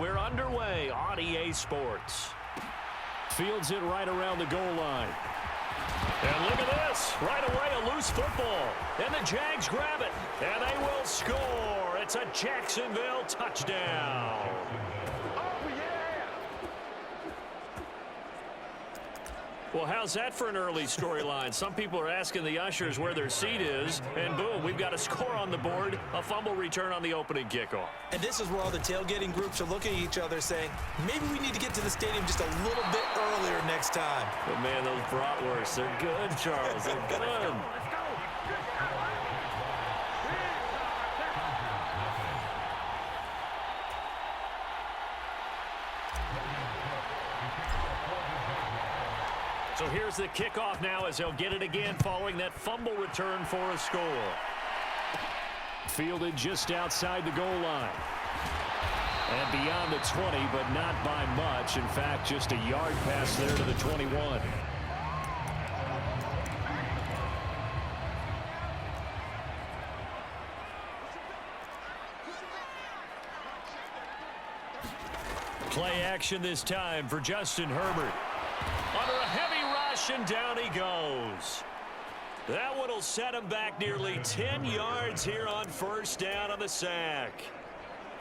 we're underway on EA Sports. Fields it right around the goal line. And look at this. Right away, a loose football. And the Jags grab it. And they will score. It's a Jacksonville touchdown. Well, how's that for an early storyline? Some people are asking the ushers where their seat is, and boom, we've got a score on the board, a fumble return on the opening kickoff. And this is where all the tailgating groups are looking at each other saying, maybe we need to get to the stadium just a little bit earlier next time. But man, those bratwursts, they're good, Charles. They're good. So here's the kickoff now as they'll get it again following that fumble return for a score. Fielded just outside the goal line. And beyond the 20, but not by much. In fact, just a yard pass there to the 21. Play action this time for Justin Herbert. Under a heavy rush, and down he goes. That one will set him back nearly 10 yards here on first down on the sack.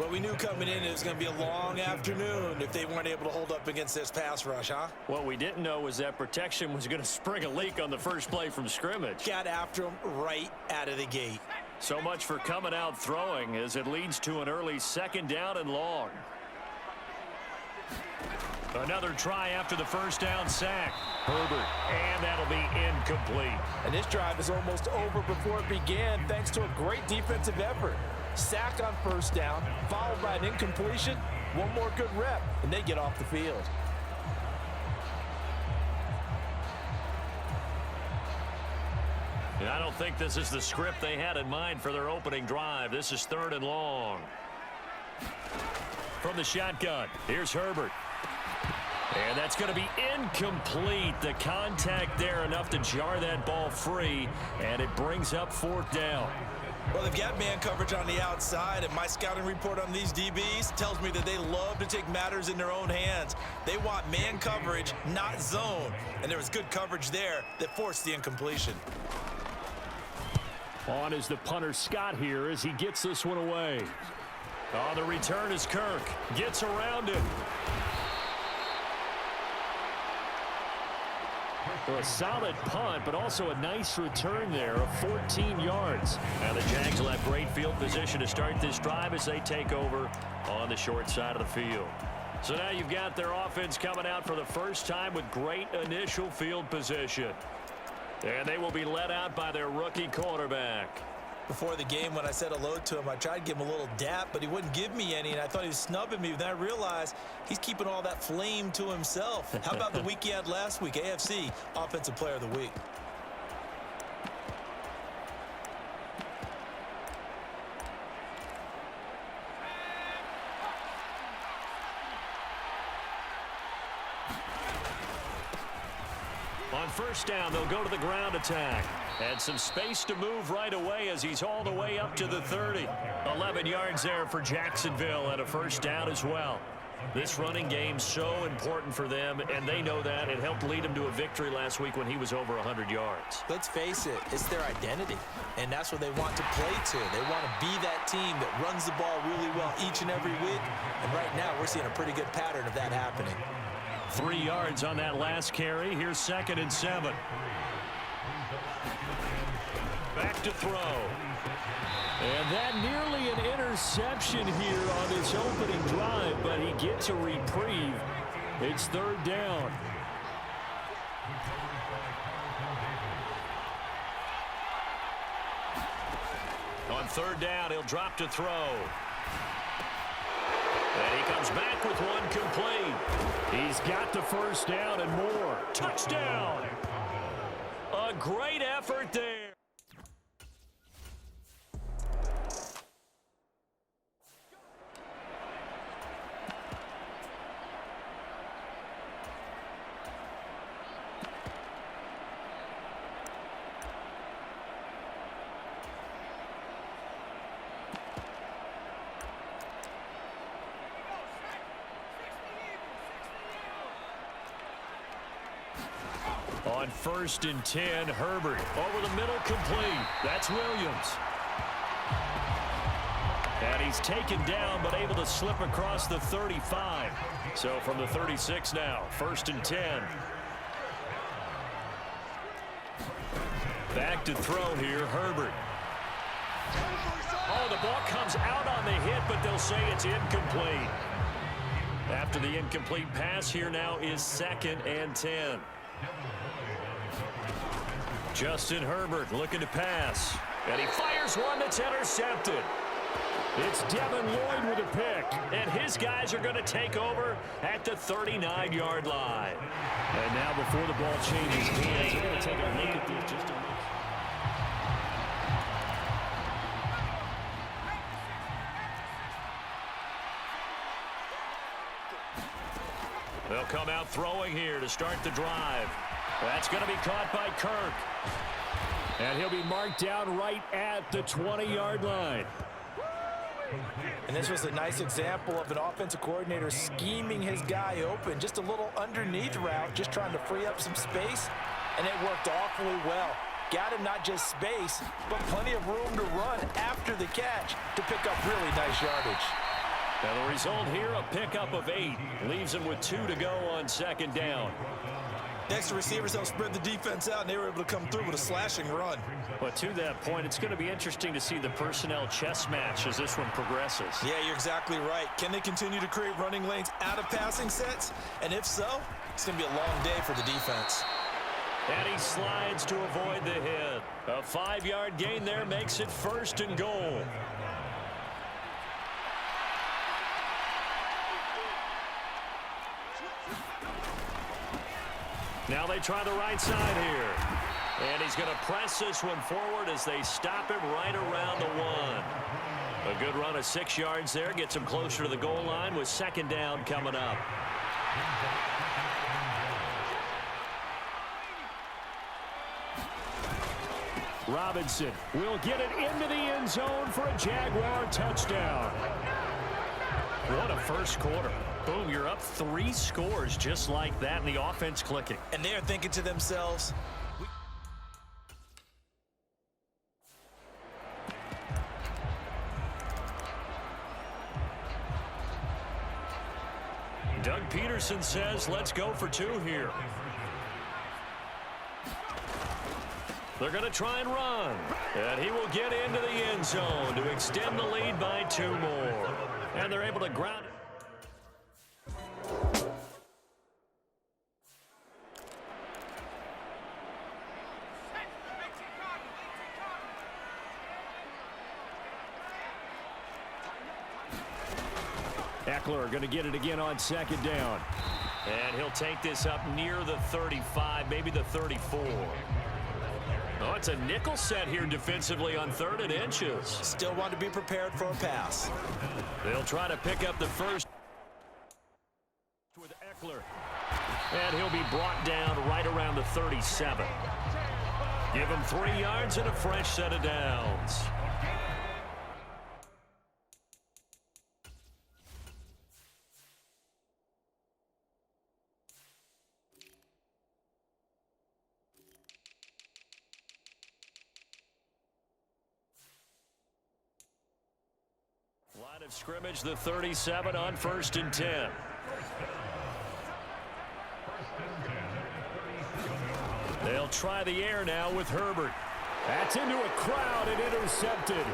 Well, we knew coming in it was going to be a long afternoon if they weren't able to hold up against this pass rush, huh? What we didn't know was that protection was going to spring a leak on the first play from scrimmage. Got after him right out of the gate. So much for coming out throwing as it leads to an early second down and long. Another try after the first down sack. Herbert, and that'll be incomplete. And this drive is almost over before it began thanks to a great defensive effort. Sack on first down, followed by an incompletion. One more good rep, and they get off the field. And I don't think this is the script they had in mind for their opening drive. This is third and long. From the shotgun, here's Herbert. And that's going to be incomplete. The contact there enough to jar that ball free, and it brings up fourth down. Well, they've got man coverage on the outside, and my scouting report on these DBs tells me that they love to take matters in their own hands. They want man coverage, not zone. And there was good coverage there that forced the incompletion. On is the punter Scott here as he gets this one away. Oh, the return is Kirk. Gets around it. For a solid punt, but also a nice return there of 14 yards. Now the Jags will have great field position to start this drive as they take over on the short side of the field. So now you've got their offense coming out for the first time with great initial field position. And they will be led out by their rookie quarterback. Before the game, when I said hello to him, I tried to give him a little dap, but he wouldn't give me any, and I thought he was snubbing me. Then I realized he's keeping all that flame to himself. How about the week he had last week? AFC Offensive Player of the Week. On first down, they'll go to the ground attack. And some space to move right away as he's all the way up to the 30. 11 yards there for Jacksonville and a first down as well. This running game so important for them, and they know that. It helped lead them to a victory last week when he was over 100 yards. Let's face it, it's their identity, and that's what they want to play to. They want to be that team that runs the ball really well each and every week, and right now we're seeing a pretty good pattern of that happening. 3 yards on that last carry. Here's 2nd and 7. Back to throw. And that nearly an interception here on this opening drive, but he gets a reprieve. It's third down. On third down, he'll drop to throw. And he comes back with one complete. He's got the first down and more. Touchdown! A great effort there. On 1st and 10, Herbert over the middle, complete. That's Williams. And he's taken down, but able to slip across the 35. So from the 36 now, 1st and 10. Back to throw here, Herbert. Oh, the ball comes out on the hit, but they'll say it's incomplete. After the incomplete pass, here now is 2nd and 10. Justin Herbert looking to pass. And he fires one that's intercepted. It's Devin Lloyd with a pick. And his guys are going to take over at the 39-yard line. And now before the ball changes hands, they're going to take a look at this just a minute. They'll come out throwing here to start the drive. That's going to be caught by Kirk. And he'll be marked down right at the 20-yard line. And this was a nice example of an offensive coordinator scheming his guy open. Just a little underneath route, just trying to free up some space. And it worked awfully well. Got him not just space, but plenty of room to run after the catch to pick up really nice yardage. Now the result here, a pickup of 8. Leaves him with 2 to go on 2nd down. Extra receivers helped spread the defense out, and they were able to come through with a slashing run. But to that point, it's going to be interesting to see the personnel chess match as this one progresses. Yeah, you're exactly right. Can they continue to create running lanes out of passing sets? And if so, it's going to be a long day for the defense. And he slides to avoid the hit. A 5-yard gain there makes it 1st and goal. Now they try the right side here. And he's going to press this one forward as they stop him right around the 1. A good run of 6 yards there. Gets him closer to the goal line with 2nd down coming up. Robinson will get it into the end zone for a Jaguar touchdown. What a first quarter. Boom, you're up 3 scores just like that, and the offense clicking. And they're thinking to themselves, Doug Peterson says, let's go for 2 here. They're going to try and run. And he will get into the end zone to extend the lead by 2 more. And they're able to ground it. Eckler going to get it again on 2nd down. And he'll take this up near the 35, maybe the 34. Oh, it's a nickel set here defensively on 3rd and inches. Still want to be prepared for a pass. They'll try to pick up the first with Eckler. And he'll be brought down right around the 37. Give him 3 yards and a fresh set of downs. Line of scrimmage, the 37 on 1st and 10. They'll try the air now with Herbert. That's into a crowd and intercepted.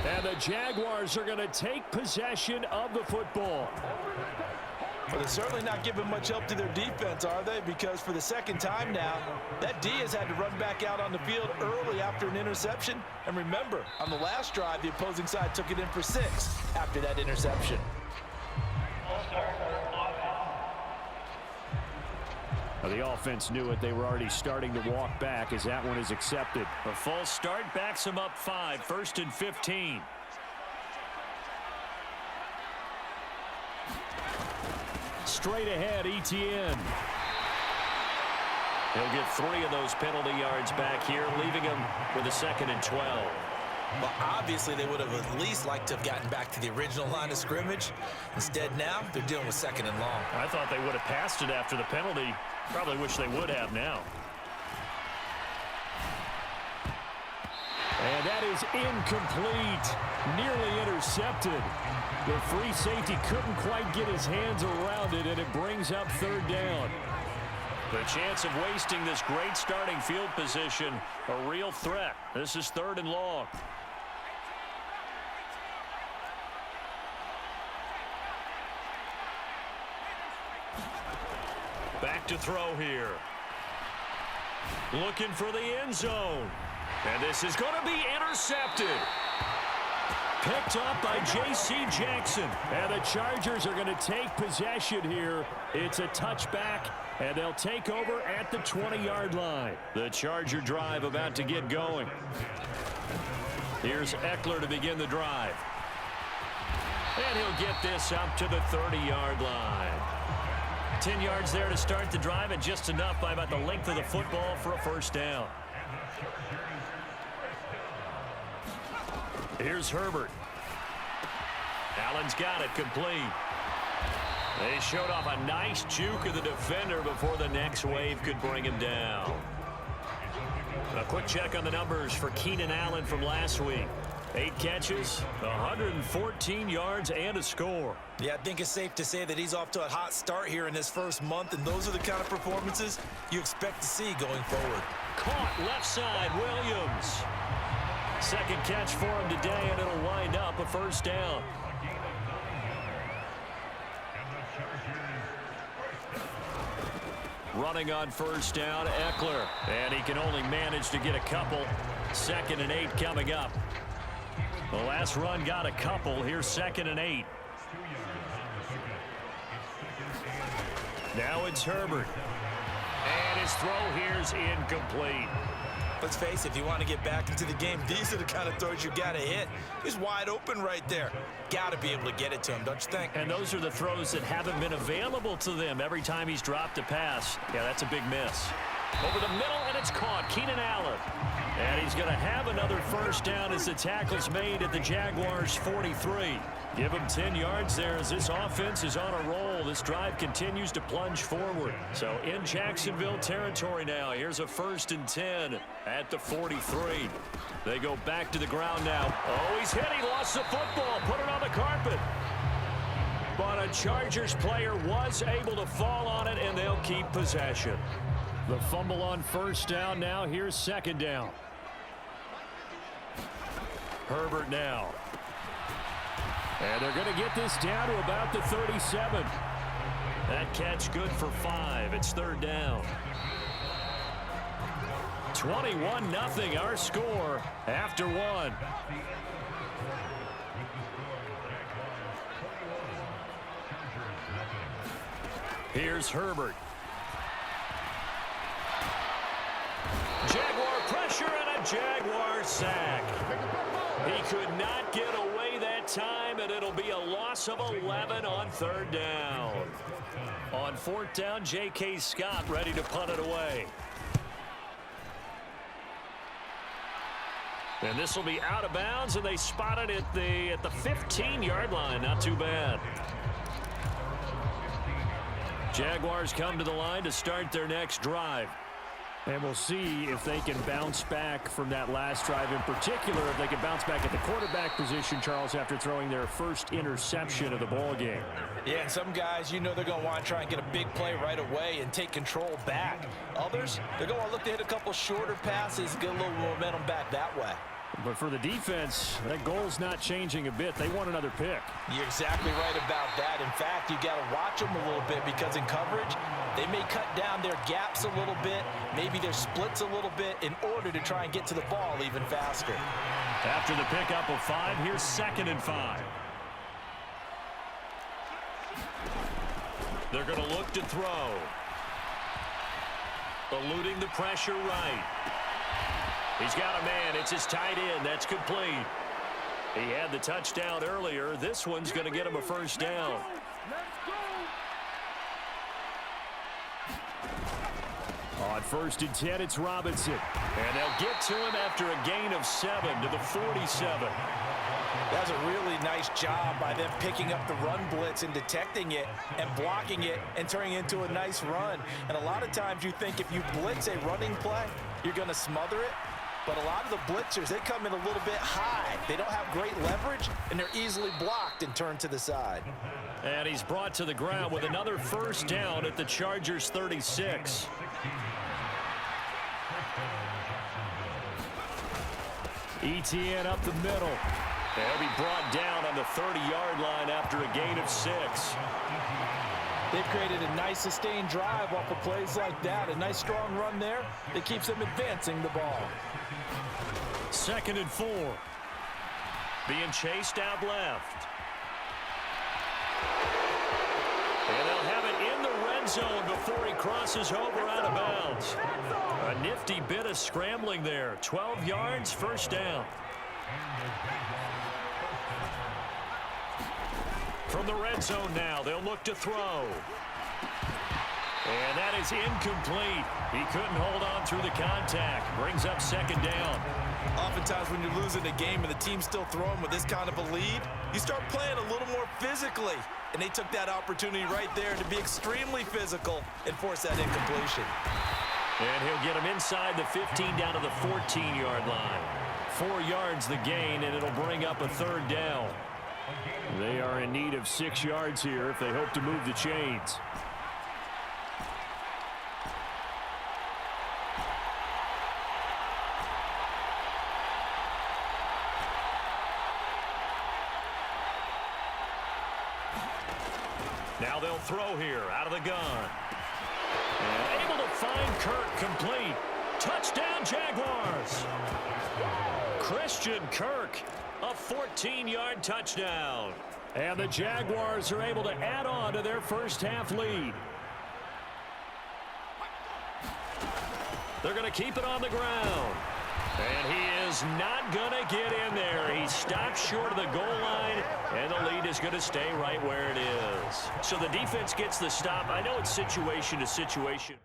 And the Jaguars are going to take possession of the football. Well, they're certainly not giving much help to their defense, are they? Because for the 2nd time now, that D has had to run back out on the field early after an interception. And remember, on the last drive, the opposing side took it in for 6 after that interception. Well, the offense knew it. They were already starting to walk back as that one is accepted. A false start backs him up 5, 1st and 15. Straight ahead, Etienne. He'll get 3 of those penalty yards back here, leaving him with a 2nd and 12. Well, obviously, they would have at least liked to have gotten back to the original line of scrimmage. Instead, now, they're dealing with 2nd and long. I thought they would have passed it after the penalty. Probably wish they would have now. And that is incomplete. Nearly intercepted. The free safety couldn't quite get his hands around it, and it brings up 3rd down. The chance of wasting this great starting field position, a real threat. This is 3rd and long. Back to throw here. Looking for the end zone. And this is going to be intercepted. Picked up by J.C. Jackson. And the Chargers are going to take possession here. It's a touchback, and they'll take over at the 20-yard line. The Charger drive about to get going. Here's Eckler to begin the drive. And he'll get this up to the 30-yard line. 10 yards there to start the drive, and just enough by about the length of the football for a 1st down. Here's Herbert. Allen's got it complete. They showed off a nice juke of the defender before the next wave could bring him down. A quick check on the numbers for Keenan Allen from last week. 8 catches, 114 yards, and a score. Yeah, I think it's safe to say that he's off to a hot start here in this first month, and those are the kind of performances you expect to see going forward. Caught left side, Williams. 2nd catch for him today, and it'll wind up a 1st down. Running on 1st down, Eckler. And he can only manage to get a couple. 2nd and 8 coming up. The last run got a couple. Here's 2nd and 8. Now it's Herbert. And his throw here's incomplete. Let's face it, if you want to get back into the game, these are the kind of throws you got to hit. He's wide open right there. Got to be able to get it to him, don't you think? And those are the throws that haven't been available to them every time he's dropped a pass. Yeah, that's a big miss. Over the middle, and it's caught. Keenan Allen. And he's going to have another 1st down as the tackle's made at the Jaguars' 43. Give him 10 yards there as this offense is on a roll. This drive continues to plunge forward. So in Jacksonville territory now. Here's a 1st and 10 at the 43. They go back to the ground now. Oh, he's hit. He lost the football. Put it on the carpet. But a Chargers player was able to fall on it, and they'll keep possession. The fumble on 1st down. Now here's 2nd down. Herbert now. And they're going to get this down to about the 37. That catch good for 5. It's 3rd down. 21-0 our score after 1. Here's Herbert. Jaguar pressure and a Jaguar sack. He could not get away that time, and it'll be a loss of 11 on 3rd down. On 4th down, J.K. Scott ready to punt it away. And this will be out of bounds, and they spot it at the 15-yard line. Not too bad. Jaguars come to the line to start their next drive. And we'll see if they can bounce back from that last drive. In particular, if they can bounce back at the quarterback position, Charles, after throwing their first interception of the ball game. Yeah, and some guys, you know they're going to want to try and get a big play right away and take control back. Others, they're going to look to hit a couple shorter passes, get a little momentum back that way. But for the defense, that goal's not changing a bit. They want another pick. You're exactly right about that. In fact, you got to watch them a little bit because in coverage, they may cut down their gaps a little bit, maybe their splits a little bit in order to try and get to the ball even faster. After the pickup of 5, here's 2nd and 5. They're going to look to throw. Eluding the pressure right. He's got a man. It's his tight end. That's complete. He had the touchdown earlier. This one's going to get him a 1st down. On 1st and 10, it's Robinson. And they'll get to him after a gain of 7 to the 47. That's a really nice job by them picking up the run blitz and detecting it and blocking it and turning it into a nice run. And a lot of times you think if you blitz a running play, you're going to smother it. But a lot of the blitzers, they come in a little bit high. They don't have great leverage, and they're easily blocked and turned to the side. And he's brought to the ground with another first down at the Chargers' 36. ETN up the middle. They'll be brought down on the 30-yard line after a gain of 6. They've created a nice sustained drive off of plays like that. A nice strong run there that keeps them advancing the ball. 2nd and 4. Being chased out left. And they'll have it in the red zone before he crosses over out of bounds. A nifty bit of scrambling there. 12 yards, first down. From the red zone now, they'll look to throw. And that is incomplete. He couldn't hold on through the contact. Brings up 2nd down. Oftentimes when you're losing a game and the team's still throwing with this kind of a lead, you start playing a little more physically. And they took that opportunity right there to be extremely physical and force that incompletion. And he'll get him inside the 15 down to the 14-yard line. 4 yards the gain, and it'll bring up a 3rd down. They are in need of 6 yards here if they hope to move the chains. Now they'll throw here out of the gun. And able to find Kirk complete. Touchdown, Jaguars. Christian Kirk, a 14-yard touchdown. And the Jaguars are able to add on to their first half lead. They're going to keep it on the ground. And he is not going to get in there. He stops short of the goal line, and the lead is going to stay right where it is. So the defense gets the stop. I know it's situation to situation.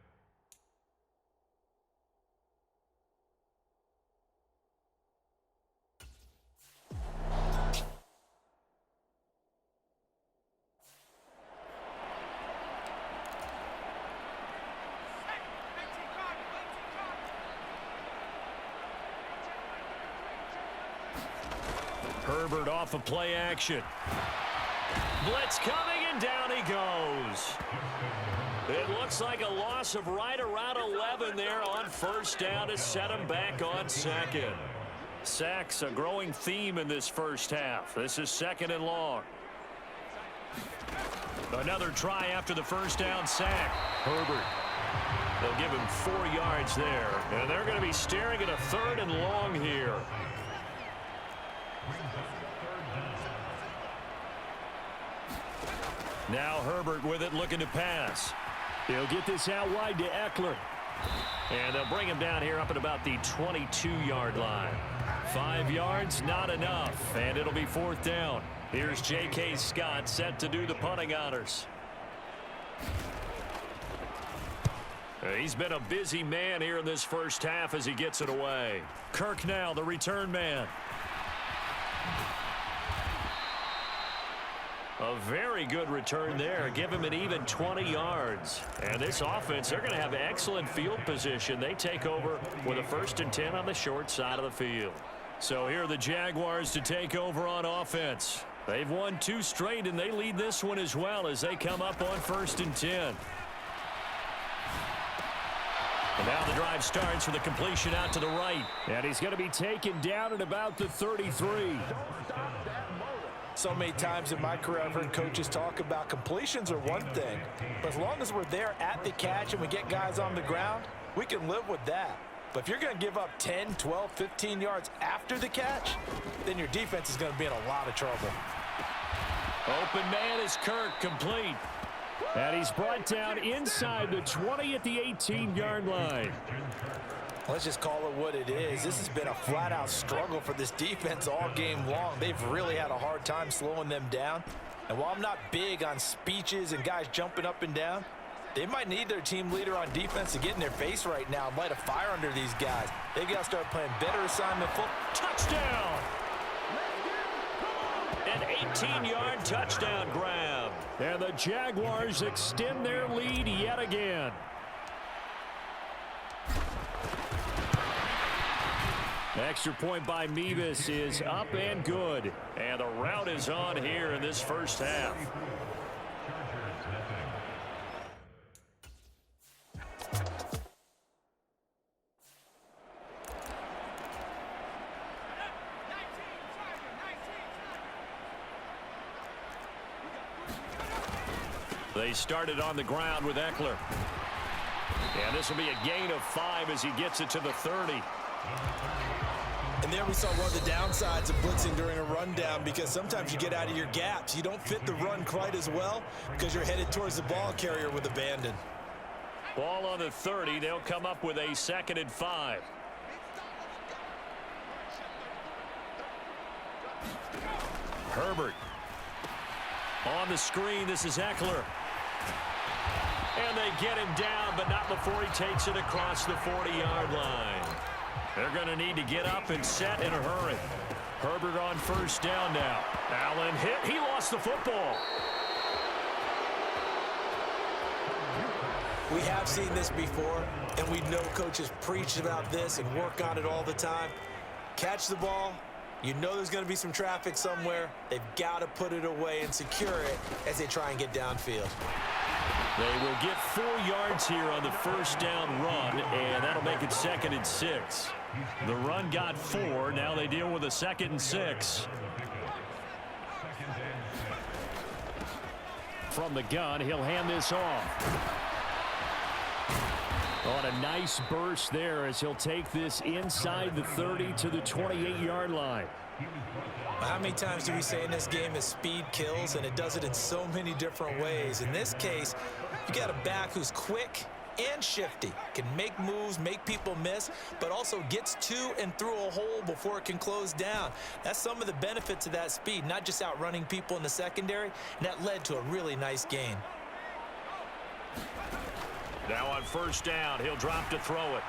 Herbert off of play action. Blitz coming, and down he goes. It looks like a loss of right around 11 there on 1st down to set him back on 2nd. Sacks a growing theme in this first half. This is 2nd and long. Another try after the 1st down sack. Herbert. They'll give him 4 yards there. And they're going to be staring at a 3rd and long here. Now Herbert with it, looking to pass. He'll get this out wide to Eckler. And they'll bring him down here up at about the 22-yard line. 5 yards, not enough. And it'll be 4th down. Here's J.K. Scott set to do the punting honors. He's been a busy man here in this first half as he gets it away. Kirk now, the return man. A very good return there. Give him an even 20 yards. And this offense, they're going to have excellent field position. They take over with a 1st and 10 on the short side of the field. So here are the Jaguars to take over on offense. They've won 2 straight, and they lead this one as well as they come up on 1st and 10. And now the drive starts with a completion out to the right. And he's going to be taken down at about the 33. So many times in my career I've heard coaches talk about completions are one thing, but as long as we're there at the catch and we get guys on the ground, we can live with that. But if you're going to give up 10, 12, 15 yards after the catch, then your defense is going to be in a lot of trouble. Open man is Kirk, complete. And he's brought down inside the 20 at the 18-yard line. Let's just call it what it is. This has been a flat-out struggle for this defense all game long. They've really had a hard time slowing them down. And while I'm not big on speeches and guys jumping up and down, They might need their team leader on defense to get in their face right now and light a fire under these guys. They've got to start playing better assignment football. Touchdown! An 18-yard touchdown grab. And the Jaguars extend their lead yet again. Extra point by Mevis is up and good. And the route is on here in this first half. They started on the ground with Eckler. And this will be a gain of 5 as he gets it to the 30. And there we saw one of the downsides of blitzing during a rundown, because sometimes you get out of your gaps. You don't fit the run quite as well because you're headed towards the ball carrier with abandon. Ball on the 30. They'll come up with a 2nd and 5. Herbert. On the screen, this is Eckler. And they get him down, but not before he takes it across the 40-yard line. They're going to need to get up and set in a hurry. Herbert on first down now. Allen hit. He lost the football. We have seen this before, and we know coaches preach about this and work on it all the time. Catch the ball. You know there's going to be some traffic somewhere. They've got to put it away and secure it as they try and get downfield. They will get 4 yards here on the first down run, and that'll make it 2nd and 6. The run got 4. Now they deal with a 2nd and 6. From the gun, he'll hand this off. On a nice burst there as he'll take this inside the 30 to the 28-yard line. How many times do we say in this game that speed kills, and it does it in so many different ways? In this case, you got a back who's quick and shifty, can make moves, make people miss, but also gets to and through a hole before it can close down. That's some of the benefits of that speed, not just outrunning people in the secondary, and that led to a really nice gain. Now on first down, he'll drop to throw it.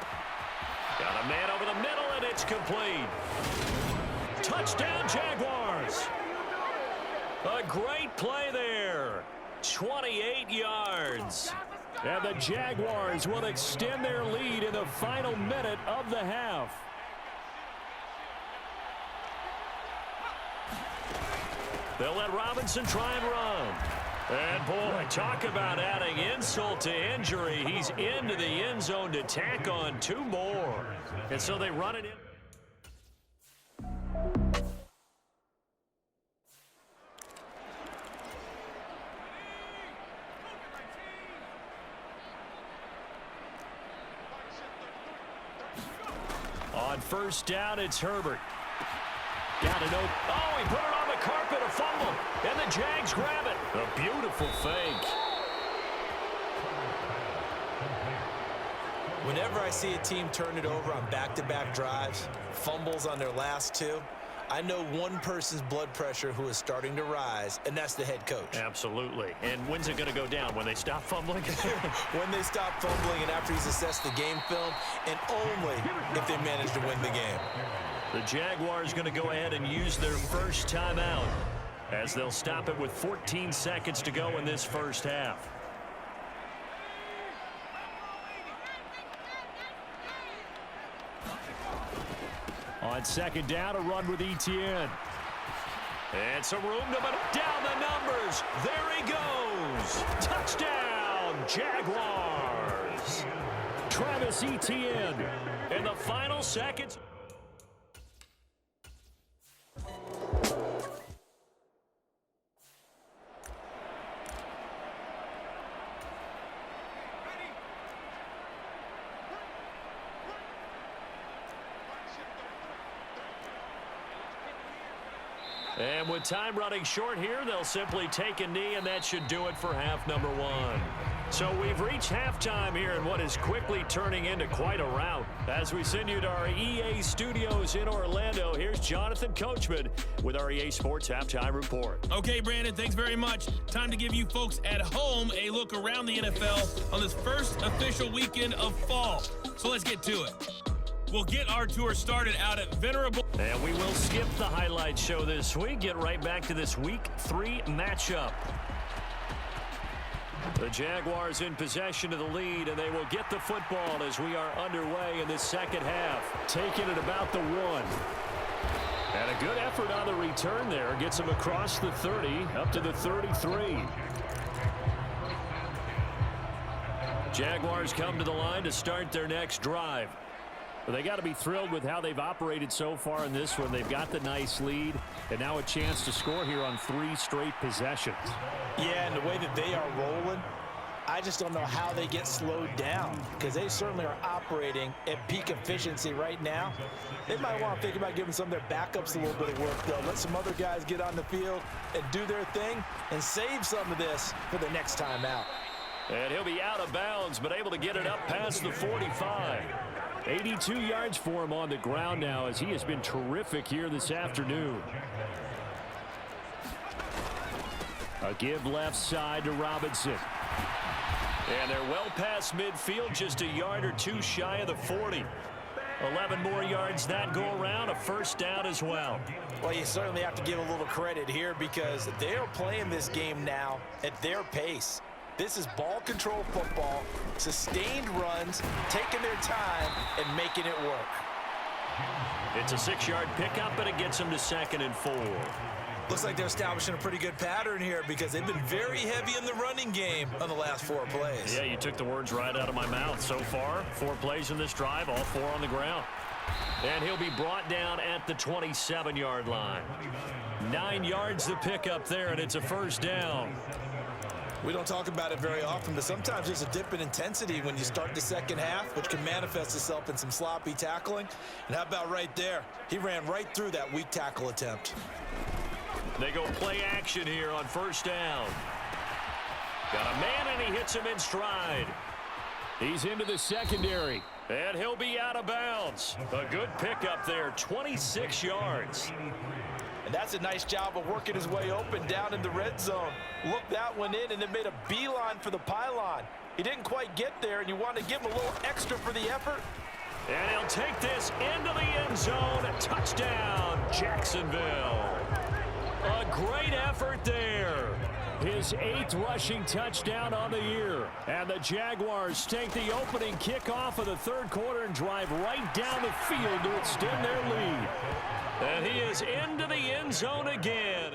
Got a man over the middle, and it's complete. Touchdown, Jaguars. A great play there. 28 yards. And the Jaguars will extend their lead in the final minute of the half. They'll let Robinson try and run. And, boy, talk about adding insult to injury. He's into the end zone to tack on 2 more. And so they run it in. On first down, it's Herbert. Got it open. Oh, he put it on the carpet, a fumble. And the Jags grab it. A beautiful fake. Whenever I see a team turn it over on back-to-back drives, fumbles on their last 2, I know one person's blood pressure who is starting to rise, and that's the head coach. Absolutely. And when's it going to go down? When they stop fumbling? When they stop fumbling and after he's assessed the game film, and only if they manage to win the game. The Jaguars going to go ahead and use their first timeout as they'll stop it with 14 seconds to go in this first half. On second down, a run with Etienne. And some room to down the numbers. There he goes. Touchdown, Jaguars. Travis Etienne. In the final seconds. And with time running short here, they'll simply take a knee, and that should do it for half number 1. So we've reached halftime here in what is quickly turning into quite a rout. As we send you to our EA studios in Orlando, here's Jonathan Coachman with our EA Sports Halftime Report. Okay, Brandon, thanks very much. Time to give you folks at home a look around the NFL on this first official weekend of fall. So let's get to it. We'll get our tour started out at Venerable. And we will skip the highlight show this week. Get right back to this Week 3 matchup. The Jaguars in possession of the lead, and they will get the football as we are underway in the second half. Taking it about the 1. And a good effort on the return there. Gets him across the 30, up to the 33. Jaguars come to the line to start their next drive. But they got to be thrilled with how they've operated so far in this one. They've got the nice lead, and now a chance to score here on 3 straight possessions. Yeah, and the way that they are rolling, I just don't know how they get slowed down, because they certainly are operating at peak efficiency right now. They might want to think about giving some of their backups a little bit of work, though. Let some other guys get on the field and do their thing and save some of this for the next time out. And he'll be out of bounds, but able to get it up past the 45. 82 yards for him on the ground now, as he has been terrific here this afternoon. A give left side to Robinson. And they're well past midfield, just a yard or 2 shy of the 40. 11 more yards that go around, a first down as well. Well, you certainly have to give a little credit here, because they're playing this game now at their pace. This is ball control football, sustained runs, taking their time and making it work. It's a 6-yard pickup, and it gets them to 2nd and 4. Looks like they're establishing a pretty good pattern here, because they've been very heavy in the running game on the last 4 plays. Yeah, you took the words right out of my mouth. So far, 4 plays in this drive, all 4 on the ground. And he'll be brought down at the 27-yard line. 9 yards the pickup there, and it's a first down. We don't talk about it very often, but sometimes there's a dip in intensity when you start the second half, which can manifest itself in some sloppy tackling. And how about right there? He ran right through that weak tackle attempt. They go play action here on first down. Got a man, and he hits him in stride. He's into the secondary, and he'll be out of bounds. A good pickup there, 26 yards. And that's a nice job of working his way open down in the red zone. Looked that one in and then made a beeline for the pylon. He didn't quite get there, and you want to give him a little extra for the effort. And he'll take this into the end zone. Touchdown, Jacksonville. A great effort there. His 8th rushing touchdown on the year. And the Jaguars take the opening kickoff of the 3rd quarter and drive right down the field to extend their lead. And he is into the end zone again.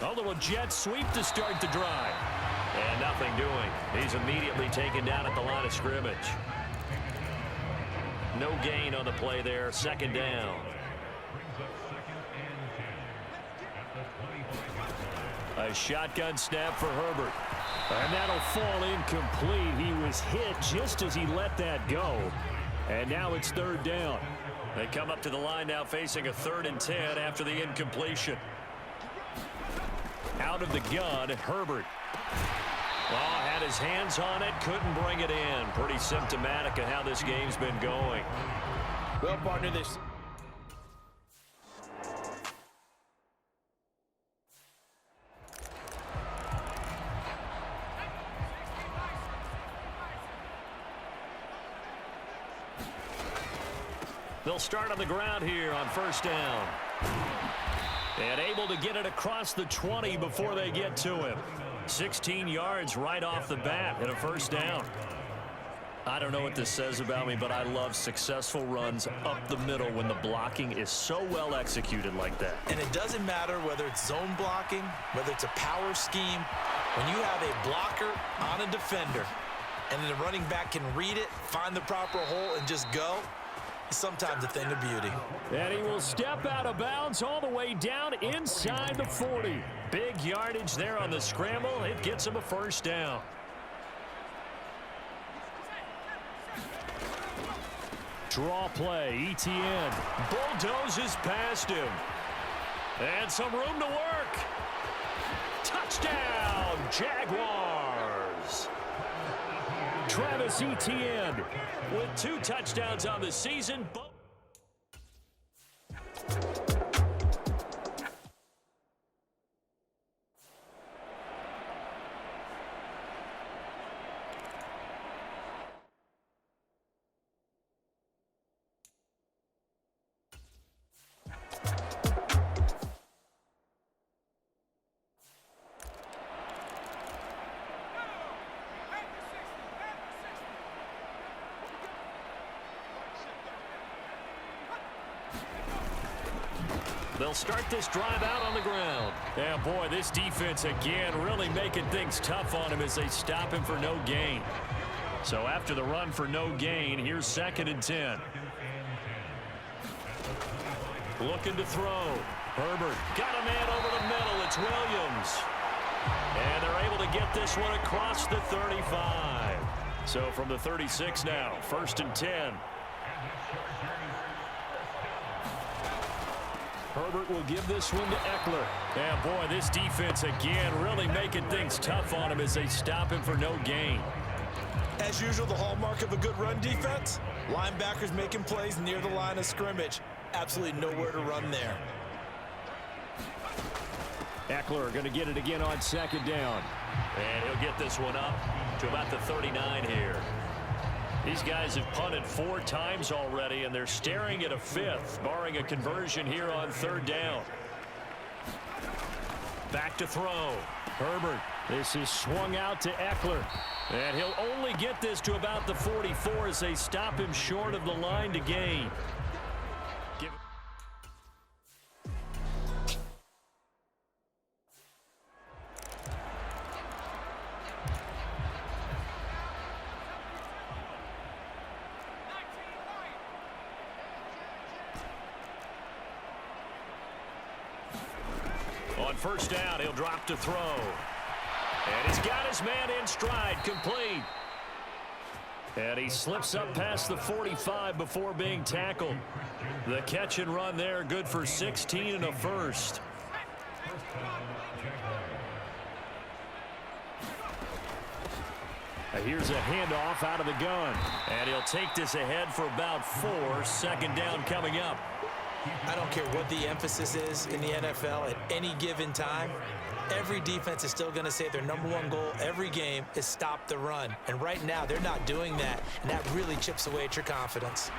A little jet sweep to start the drive. And nothing doing. He's immediately taken down at the line of scrimmage. No gain on the play there. 2nd down. A shotgun snap for Herbert. And that'll fall incomplete. He was hit just as he let that go. And now it's 3rd down. They come up to the line now facing a 3rd and 10 after the incompletion. Out of the gun, Herbert. Well, had his hands on it, couldn't bring it in. Pretty symptomatic of how this game's been going. Well, partner, this... They'll start on the ground here on first down. And able to get it across the 20 before they get to him. 16 yards right off the bat and a first down. I don't know what this says about me, but I love successful runs up the middle when the blocking is so well executed like that. And it doesn't matter whether it's zone blocking, whether it's a power scheme. When you have a blocker on a defender and the running back can read it, find the proper hole, and just go, it's sometimes a thing of beauty. And he will step out of bounds all the way down inside the 40. Big yardage there on the scramble. It gets him a first down. Draw play, ETN. Bulldozes past him. And some room to work. Touchdown, Jaguars. Travis Etienne with 2 touchdowns on the season. They'll start this drive out on the ground. Yeah, boy, this defense again really making things tough on him as they stop him for no gain. So after the run for no gain, here's 2nd and 10. Looking to throw. Herbert got a man over the middle. It's Williams. And they're able to get this one across the 35. So from the 36 now, 1st and 10. Herbert will give this one to Eckler. Yeah, boy, this defense again really making things tough on him as they stop him for no gain. As usual, the hallmark of a good run defense, linebackers making plays near the line of scrimmage. Absolutely nowhere to run there. Eckler going to get it again on 2nd down. And he'll get this one up to about the 39 here. These guys have punted 4 times already, and they're staring at a 5th, barring a conversion here on 3rd down. Back to throw. Herbert. This is swung out to Eckler. And he'll only get this to about the 44 as they stop him short of the line to gain. On 1st down, he'll drop to throw. And he's got his man in stride, complete. And he slips up past the 45 before being tackled. The catch and run there, good for 16 and a first. Here's a handoff out of the gun. And he'll take this ahead for about 4. 2nd down coming up. I don't care what the emphasis is in the NFL at any given time. Every defense is still going to say their #1 goal every game is stop the run. And right now, they're not doing that, and that really chips away at your confidence.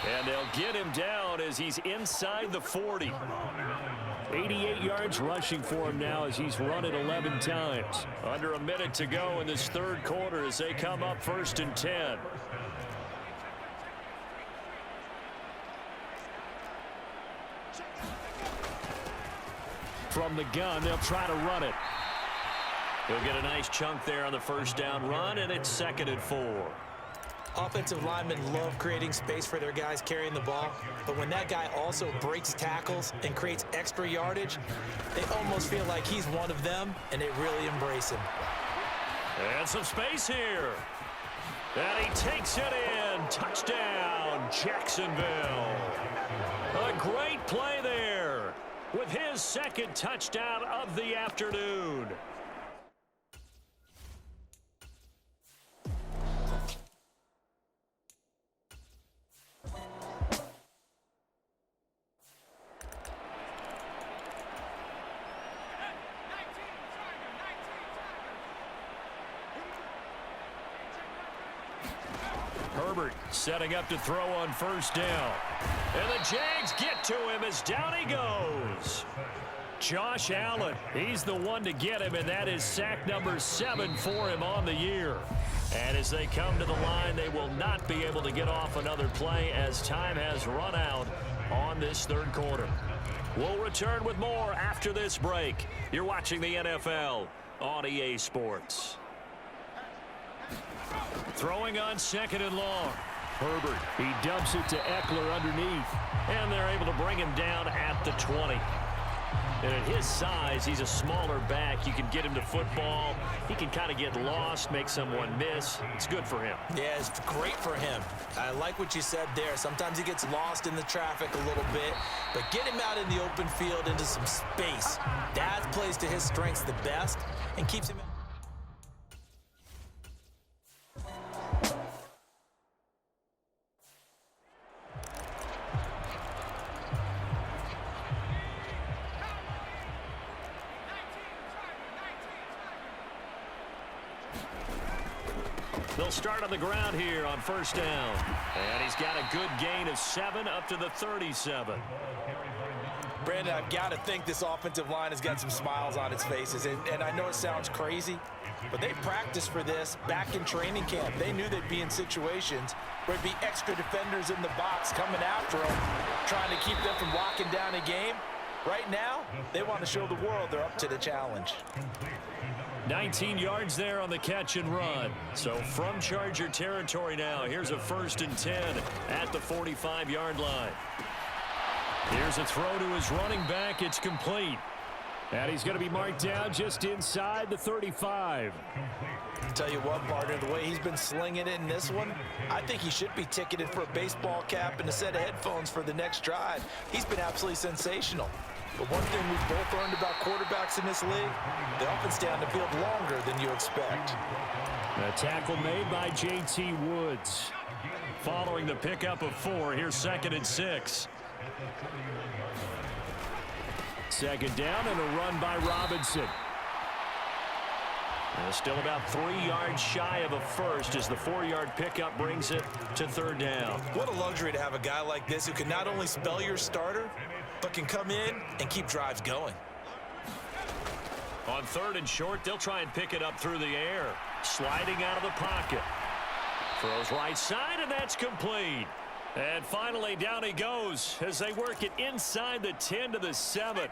And they'll get him down as he's inside the 40. 88 yards rushing for him now as he's run it 11 times. Under a minute to go in this 3rd quarter as they come up 1st and 10. From the gun, they'll try to run it. He'll get a nice chunk there on the 1st down run, and it's 2nd and 4. Offensive linemen love creating space for their guys carrying the ball, but when that guy also breaks tackles and creates extra yardage, they almost feel like he's one of them, and they really embrace him. And some space here. And he takes it in. Touchdown, Jacksonville. A great play there with his 2nd touchdown of the afternoon. Herbert setting up to throw on 1st down. And the Jags get to him as down he goes. Josh Allen, he's the one to get him, and that is sack number 7 for him on the year. And as they come to the line, they will not be able to get off another play as time has run out on this third quarter. We'll return with more after this break. You're watching the NFL on EA Sports. Throwing on 2nd and long. Herbert, he dumps it to Eckler underneath. And they're able to bring him down at the 20. And at his size, he's a smaller back. You can get him to football. He can kind of get lost, make someone miss. It's good for him. Yeah, it's great for him. I like what you said there. Sometimes he gets lost in the traffic a little bit, but get him out in the open field into some space. That plays to his strengths the best and keeps him. They'll start on the ground here on 1st down. And he's got a good gain of 7 up to the 37. Brandon, I've got to think this offensive line has got some smiles on its faces. And I know it sounds crazy, but they practiced for this back in training camp. They knew they'd be in situations where there'd be extra defenders in the box coming after them, trying to keep them from locking down a game. Right now, they want to show the world they're up to the challenge. 19 yards there on the catch and run. So from Charger territory now, here's a 1st and 10 at the 45-yard line. Here's a throw to his running back. It's complete. And he's going to be marked down just inside the 35. Tell you what, partner, the way he's been slinging it in this one, I think he should be ticketed for a baseball cap and a set of headphones for the next drive. He's been absolutely sensational. But one thing we've both learned about quarterbacks in this league, they often stay on the field longer than you expect. A tackle made by J.T. Woods. Following the pickup of 4, here's 2nd and 6. 2nd down and a run by Robinson. Still about 3 yards shy of a first as the 4-yard pickup brings it to 3rd down. What a luxury to have a guy like this who can not only spell your starter, but can come in and keep drives going. On 3rd and short, they'll try and pick it up through the air. Sliding out of the pocket. Throws right side, and that's complete. And finally, down he goes as they work it inside the 10 to the 7.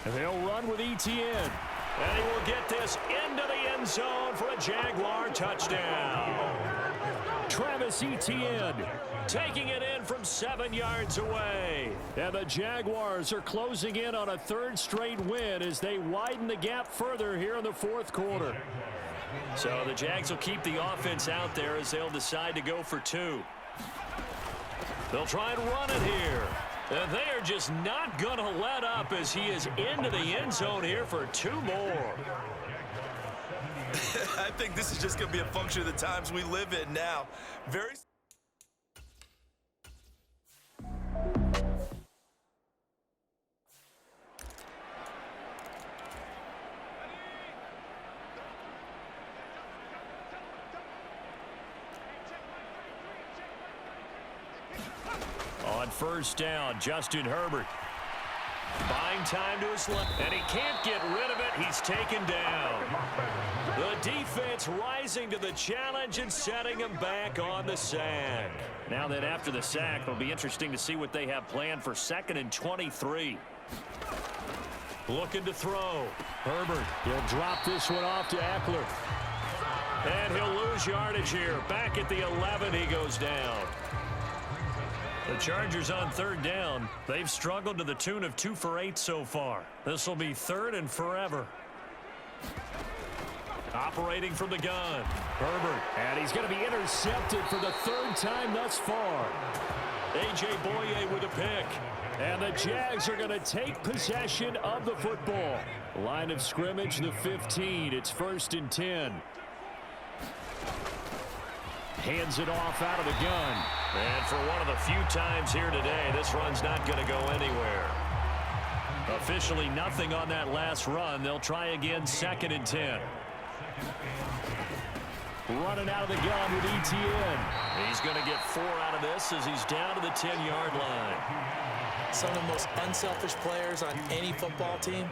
And they'll run with ETN. And he will get this into the end zone for a Jaguar touchdown. Travis Etienne taking it in from 7 yards away. And the Jaguars are closing in on a 3rd straight win as they widen the gap further here in the 4th quarter. So the Jags will keep the offense out there as they'll decide to go for 2. They'll try and run it here. And they are just not going to let up as he is into the end zone here for 2 more. I think this is just going to be a function of the times we live in now. Very. On 1st down, Justin Herbert. Buying time to his left, and he can't get rid of it. He's taken down. The defense rising to the challenge and setting him back on the sack. Now then, after the sack, it'll be interesting to see what they have planned for 2nd and 23. Looking to throw. Herbert, he'll drop this one off to Eckler. And he'll lose yardage here. Back at the 11, he goes down. The Chargers on 3rd down. They've struggled to the tune of 2 for 8 so far. This will be 3rd and forever. Operating from the gun. Herbert, and he's going to be intercepted for the 3rd time thus far. A.J. Boye with a pick. And the Jags are going to take possession of the football. Line of scrimmage, the 15. It's 1st and 10. Hands it off out of the gun. And for one of the few times here today, this run's not going to go anywhere. Officially nothing on that last run. They'll try again, 2nd and 10. running out of the gun with ETN. He's going to get 4 out of this as he's down to the 10-yard line. Some of the most unselfish players on any football team,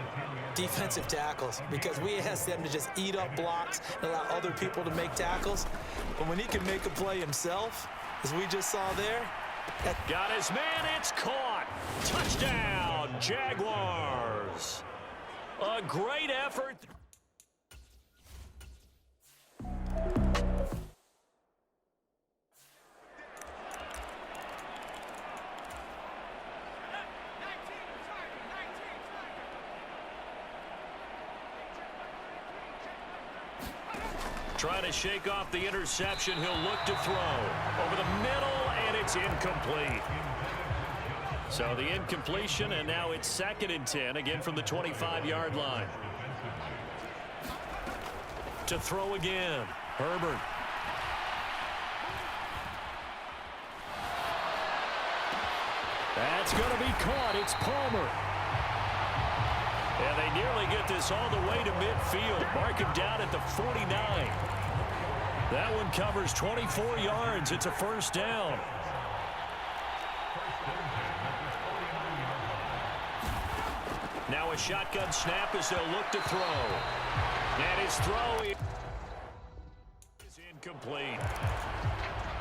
defensive tackles, because we ask them to just eat up blocks and allow other people to make tackles. But when he can make a play himself, as we just saw there, got his man, it's caught. Touchdown, Jaguars. A great effort. Trying to shake off the interception. He'll look to throw over the middle, and it's incomplete. So the incompletion, and now it's 2nd and 10, again from the 25-yard line. To throw again, Herbert. That's going to be caught. It's Palmer. And they nearly get this all the way to midfield. Mark him down at the 49. That one covers 24 yards. It's a first down. Now a shotgun snap as they'll look to throw. And his throw is incomplete.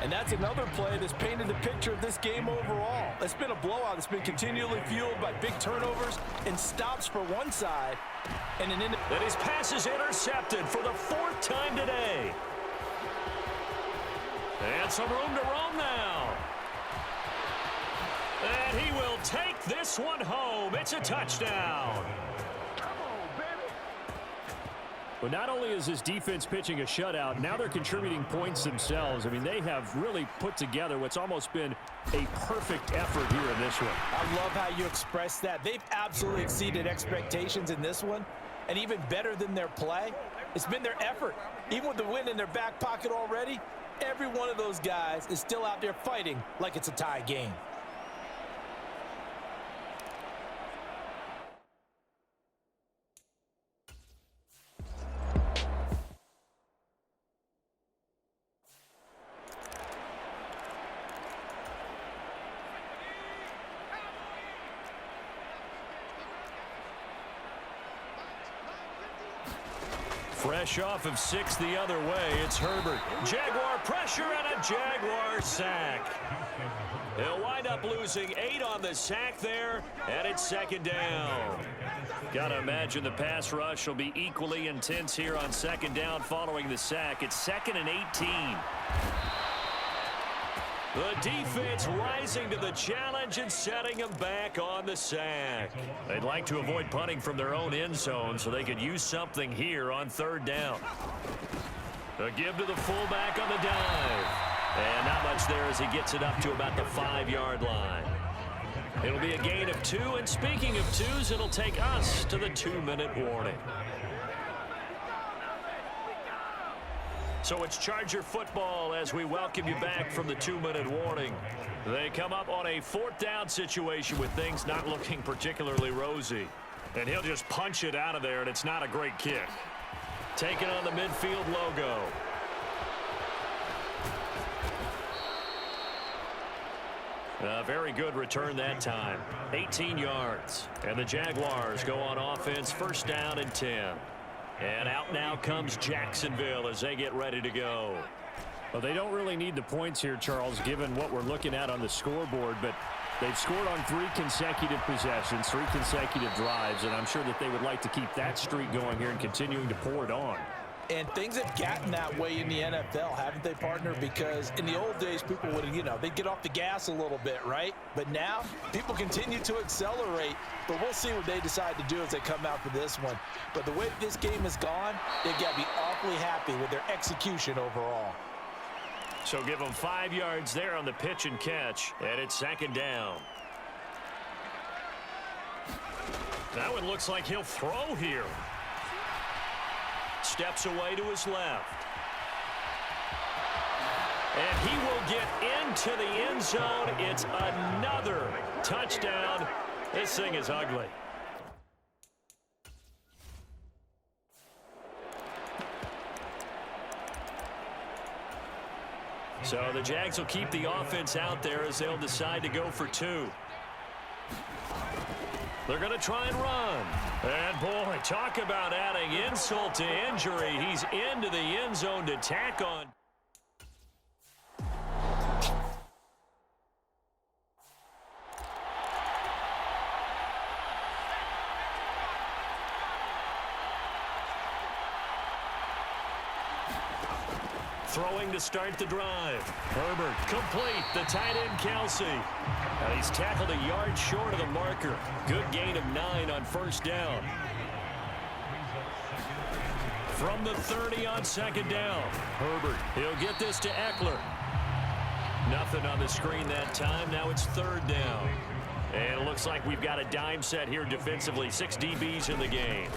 and that's another play that's painted the picture of this game overall. It's been a blowout. It's been continually fueled by big turnovers and stops for one side. And that his pass is intercepted for the 4th time today. And some room to roam now. And he will take this one home. It's a touchdown. Well, not only is this defense pitching a shutout, now they're contributing points themselves. I mean, they have really put together what's almost been a perfect effort here in this one. I love how you express that. They've absolutely exceeded expectations in this one, and even better than their play, it's been their effort. Even with the win in their back pocket already, every one of those guys is still out there fighting like it's a tie game. Fresh off of 6 the other way, it's Herbert. Jaguar pressure and a Jaguar sack. He'll wind up losing 8 on the sack there, and it's 2nd down. Gotta imagine the pass rush will be equally intense here on 2nd down following the sack. It's 2nd and 18. The defense rising to the challenge and setting them back on the sack. They'd like to avoid punting from their own end zone so they could use something here on 3rd down. A give to the fullback on the dive. And not much there as he gets it up to about the 5-yard line. It'll be a gain of 2, and speaking of 2s, it'll take us to the 2-minute warning. So it's Charger football as we welcome you back from the 2-minute warning. They come up on a 4th down situation with things not looking particularly rosy. And he'll just punch it out of there, and it's not a great kick. Taking on the midfield logo. A very good return that time. 18 yards. And the Jaguars go on offense, 1st down and 10. And out now comes Jacksonville as they get ready to go. Well, they don't really need the points here, Charles, given what we're looking at on the scoreboard, but they've scored on 3 consecutive possessions, 3 consecutive drives, and I'm sure that they would like to keep that streak going here and continuing to pour it on. And things have gotten that way in the NFL, haven't they, partner? Because in the old days, people would, they'd get off the gas a little bit, right? But now, people continue to accelerate. But we'll see what they decide to do as they come out for this one. But the way this game has gone, they've got to be awfully happy with their execution overall. So give them 5 yards there on the pitch and catch, and it's 2nd down. That one looks like he'll throw here. Steps away to his left. And he will get into the end zone. It's another touchdown. This thing is ugly. So the Jags will keep the offense out there as they'll decide to go for 2. They're going to try and run. And, boy, talk about adding insult to injury. He's into the end zone to tack on. Throwing to start the drive. Herbert complete. The tight end Kelsey. And he's tackled a yard short of the marker. Good gain of 9 on first down. From the 30 on second down. Herbert, he'll get this to Eckler. Nothing on the screen that time. Now it's third down. And it looks like we've got a dime set here defensively. 6 DBs in the game.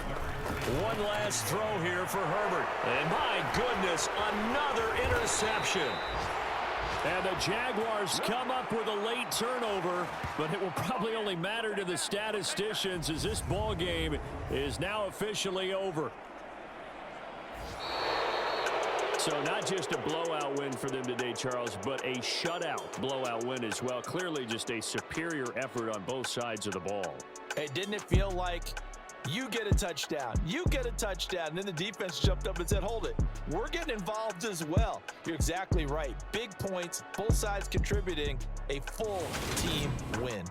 One last throw here for Herbert. And my goodness, another interception. And the Jaguars come up with a late turnover, but it will probably only matter to the statisticians as this ball game is now officially over. So not just a blowout win for them today, Charles, but a shutout blowout win as well. Clearly just a superior effort on both sides of the ball. Hey, didn't it feel like you get a touchdown, you get a touchdown, and then the defense jumped up and said, hold it, we're getting involved as well. You're exactly right. Big points, both sides contributing, a full team win.